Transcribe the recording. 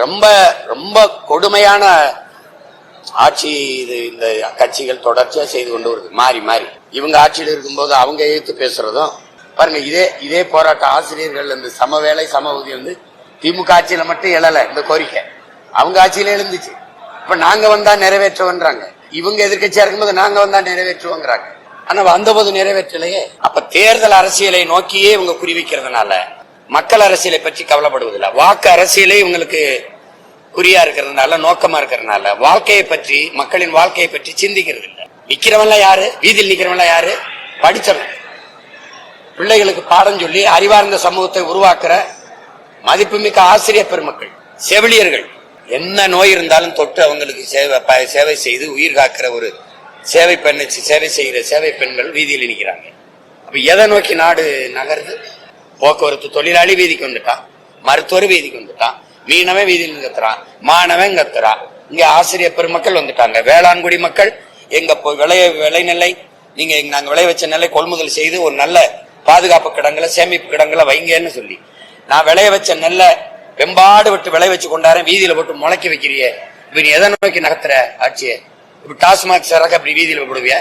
ரொம்ப ரொம்ப கொடுமையான ஆட்சி இது. இந்த கட்சிகள் தொடர்ச்சியா செய்து கொண்டு வருது மாறி மாறி. இவங்க ஆட்சியில் இருக்கும்போது அவங்க எதிர்த்து பேசுறதும் பாருங்க. இதே போராட்டம் ஆசிரியர்கள் இந்த சம வேலை சம ஊதியம் வந்து திமுக ஆட்சியில மட்டும் எழல. இந்த கோரிக்கை அவங்க ஆட்சியில எழுந்துச்சு. இப்ப நாங்க வந்தா நிறைவேற்றுவோன்றாங்க. இவங்க எதிர்கட்சியா இருக்கும்போது நாங்க வந்தா நிறைவேற்றுவோங்கிறாங்க. ஆனா வந்தபோது நிறைவேற்றலையே. அப்ப தேர்தல் அரசியலை நோக்கியே இவங்க குறிவிக்கிறதுனால மக்கள் அரசியலை பற்றி கவலைப்படுவதில்லை. வாக்கு அரசியலே இவங்களுக்கு குறியா இருக்கிறதுனால, நோக்கமா இருக்கிறதுனால வாழ்க்கையை பற்றி, மக்களின் வாழ்க்கையை பற்றி சிந்திக்கிறது இல்லை. நிக்கிறவன்ல யாரு? வீதியில் நிக்கிறவன்ல யாரு? படிச்சவன். பிள்ளைகளுக்கு பாடம் சொல்லி அறிவார்ந்த சமூகத்தை உருவாக்குற மதிப்புமிக்க ஆசிரியர் பெருமக்கள், செவிலியர்கள், என்ன நோய் இருந்தாலும் தொட்டு அவங்களுக்கு சேவை செய்து உயிர் காக்கிற ஒரு சேவை செய்கிற சேவை பெண்கள் வீதியில் நிற்கிறாங்க. அப்ப எதை நோக்கி நாடு நகருது? போக்குவரத்து தொழிலாளி வீதிக்கு வந்துட்டான், மருத்துவர் வீதிக்கு வந்துட்டான், மீனவன் வீதியில் கத்துறான், மாணவன் கத்துறான். இங்க ஆசிரியர் பெருமக்கள் வந்துட்டாங்க. வேளாண்குடி மக்கள் எங்க விளைநிலை நீங்க நாங்க விளைய வச்ச நெல்லை கொள்முதல் செய்து ஒரு நல்ல பாதுகாப்பு கிடங்குல சேமிப்பு கிடங்குல வைங்கன்னு சொல்லி, நான் விளைய வச்ச நெல்லை வெம்பாடு விட்டு விளை வச்சு கொண்டாரன், வீதியில போட்டு முளைக்க வைக்கிறிய. இப்ப நீ எதை நோக்கி நகர்த்துற ஆட்சியை? இப்ப டாஸ்மாக் சரக்கு அப்படி வீதியில போடுவிய?